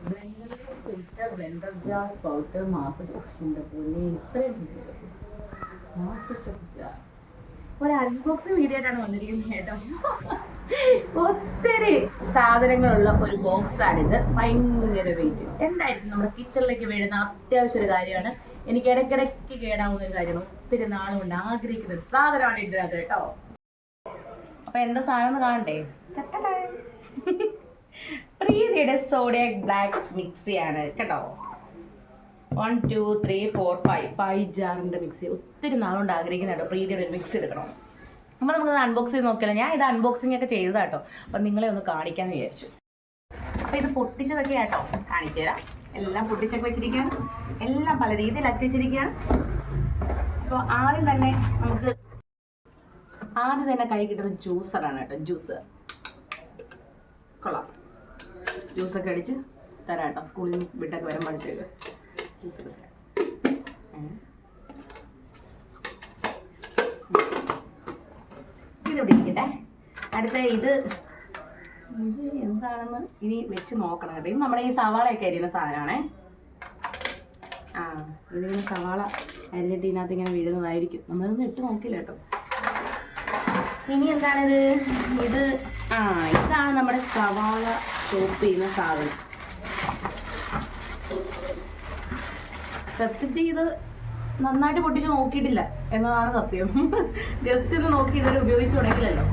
Blender filter blender jar spout master ഷെഫിൻ്റെ പോലെ ഇത്രയും മാസ്റ്റർ ഷെഫ് ജാർ ഒരു അൺബോക്സിങ് വീഡിയോ ആയിട്ടാണ് വന്നിരിക്കുന്നത് കേട്ടോ. ഒത്തിരി സാധനങ്ങളുള്ള ഒരു ബോക്സാണിത്. ഭയങ്കര വെയിറ്റ്. എന്തായിരിക്കും നമ്മുടെ കിച്ചണിലേക്ക് വേണ്ടുന്ന അത്യാവശ്യം ഒരു കാര്യമാണ്. എനിക്ക് ഇടയ്ക്കിടയ്ക്ക് കേടാവുന്ന ഒരു കാര്യമാണ്. ഒത്തിരി നാളുകൊണ്ട് ആഗ്രഹിക്കുന്ന ഒരു സാധനമാണ് ഇതിനകത്ത് കേട്ടോ. അപ്പൊ എന്താ സാധനം എന്ന് കാണണ്ടേ? പ്രീതിയുടെ സോഡിയം ബ്ലാക്ക് മിക്സിയാണ് കേട്ടോ. 1 2 3 4 5 ജാറിന്റെ മിക്സി. ഒത്തിരി നാളുകൊണ്ട് ആഗ്രഹിക്കുന്ന കേട്ടോ പ്രീതിയുടെ ഒരു മിക്സി എടുക്കണം. അപ്പോൾ നമുക്കത് അൺബോക്സ് ചെയ്ത് നോക്കിയാലോ. ഞാൻ ഇത് അൺബോക്സിംഗ് ഒക്കെ ചെയ്തതാ കേട്ടോ. അപ്പം നിങ്ങളെ ഒന്ന് കാണിക്കാമെന്ന് വിചാരിച്ചു. അപ്പോൾ ഇത് പൊട്ടിച്ചതൊക്കെ ആട്ടോ കാണിച്ചു തരാം. എല്ലാം പൊട്ടിച്ചൊക്കെ വെച്ചിരിക്കുകയാണ്. എല്ലാം പല രീതിയിലാക്കി വെച്ചിരിക്കുകയാണ്. അപ്പോൾ ആദ്യം തന്നെ കൈ കിട്ടുന്ന ജ്യൂസറാണ് കേട്ടോ. ജ്യൂസർ കൊള്ളാം. ജ്യൂസൊക്കെ അടിച്ച് തരാം കേട്ടോ. സ്കൂളിൽ നിന്ന് വിട്ടൊക്കെ വരാൻ പഠിച്ചത് ജ്യൂസ് തരാം. ഇതിവിടെ ഇരിക്കട്ടെ. അടുത്ത ഇത് എന്താണെന്ന് ഇനി വെച്ച് നോക്കണം കേട്ടോ. ഇത് നമ്മുടെ ഈ സവാളയൊക്കെ അരിയുന്ന സാധനമാണേ. ഇതിങ്ങനെ സവാള അരിഞ്ഞിട്ട് ഇതിനകത്ത് ഇങ്ങനെ വീഴുന്നതായിരിക്കും. നമ്മളതൊന്നും ഇട്ട് നോക്കില്ല കേട്ടോ. ഇനി എന്താണിത്? ഇതാണ് നമ്മുടെ സവാള ചോപ്പ് ചെയ്യുന്ന സാധനം. സത്യത്തിൽ ഇത് നന്നായിട്ട് പൊട്ടിച്ച് നോക്കിയിട്ടില്ല എന്നതാണ് സത്യം. ജസ്റ്റ് ഒന്ന് നോക്കി ഇതുവരെ ഉപയോഗിച്ച് തുടങ്ങിയില്ലല്ലോ.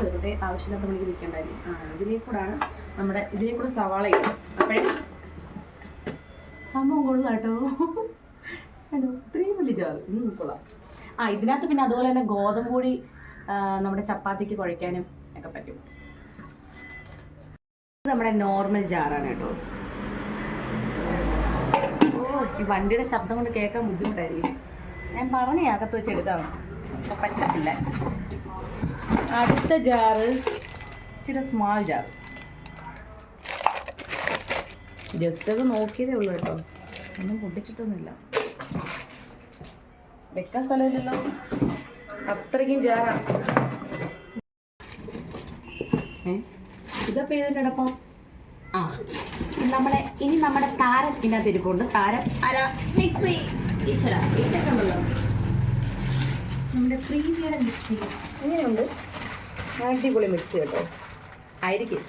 വെറുതെ ആവശ്യമില്ലാത്ത പണിക്ക് നിൽക്കണ്ടായിരുന്നു. ഇതിലേ കൂടെ സവാള ഇടും. അപ്പോഴേ സംഭവം കൊള്ളാം കേട്ടോ. ഇത്രയും വലിയ ജാറ് കൊള്ളാം. ഇതിനകത്ത് പിന്നെ അതുപോലെ തന്നെ ഗോതമ്പ് പൊടി നമ്മുടെ ചപ്പാത്തിക്ക് കുഴയ്ക്കാനും ഒക്കെ പറ്റും. നമ്മുടെ നോർമൽ ജാറാണ് കേട്ടോ. ഈ വണ്ടിയുടെ ശബ്ദം കൊണ്ട് കേൾക്കാൻ ബുദ്ധിമുട്ടായിരിക്കും. ഞാൻ പറഞ്ഞ അകത്ത് വെച്ച് എടുക്കാം, പറ്റത്തില്ല. അടുത്ത ജാറ് ഇച്ചിരി സ്മാൾ ജാർ. ജസ്റ്റ് അത് നോക്കിയതേ ഉള്ളൂ കേട്ടോ. ഒന്നും പൊട്ടിച്ചിട്ടൊന്നുമില്ല. വെക്കാൻ സ്ഥലമില്ലല്ലോ, അത്രയ്ക്കും ജാറാണ്. ഇതപ്പോൾ ഏതിൻ്റെ അടപ്പം? ഇനി നമ്മുടെ താരം ഇതിനകത്ത് ഇരിപ്പുണ്ട്. താരം അര മിക്സി. ഈശ്വര ഇതൊക്കെ ഉണ്ടല്ലോ നമ്മുടെ പ്രീതിയുടെ മിക്സി. ഇങ്ങനെയുണ്ട്. അടിപൊളി മിക്സി കേട്ടോ. ആയിരിക്കും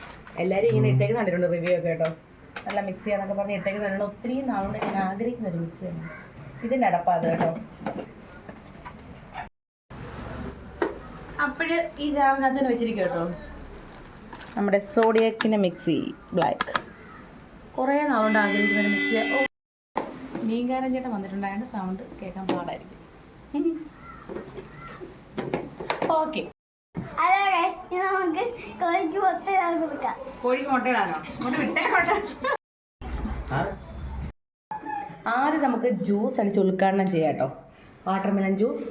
എല്ലാവരും ഇങ്ങനെ ഇട്ടേക്ക് കണ്ടിട്ടുണ്ട് റിവ്യൂ ഒക്കെ കേട്ടോ. നല്ല മിക്സിയാന്നൊക്കെ പറഞ്ഞ് ഇട്ടേക്ക് കണ്ടിട്ടുണ്ട്. ഒത്തിരി നാളുകൊണ്ട് ഞാൻ ആഗ്രഹിക്കുന്ന ഒരു മിക്സിയാണ്. ഇതിൻ്റെ അടപ്പാ അത് കേട്ടോ. അപ്പോഴ് ഈ ജാറിനകത്ത് തന്നെ വെച്ചിരിക്കും കേട്ടോ നമ്മുടെ സോഡിയക്കിൻ്റെ മിക്സി ബ്ലാക്ക്. കുറേ നാളുകൊണ്ട് ആഗ്രഹിക്കുന്ന ഒരു മിക്സിയാണ്. മീൻകാരൻ ചേട്ടൻ വന്നിട്ടുണ്ടായതുകൊണ്ട് സൗണ്ട് കേൾക്കാൻ പാടായിരിക്കും. ഓക്കെ, കോഴിക്ക് മുട്ടയിടാനോ? മുട്ട വിട്ടേക്കോട്ടെ. ആദ്യം നമുക്ക് ജ്യൂസ് അടിച്ച് ഉദ്ഘാടനം ചെയ്യാം കേട്ടോ. Watermelon juice.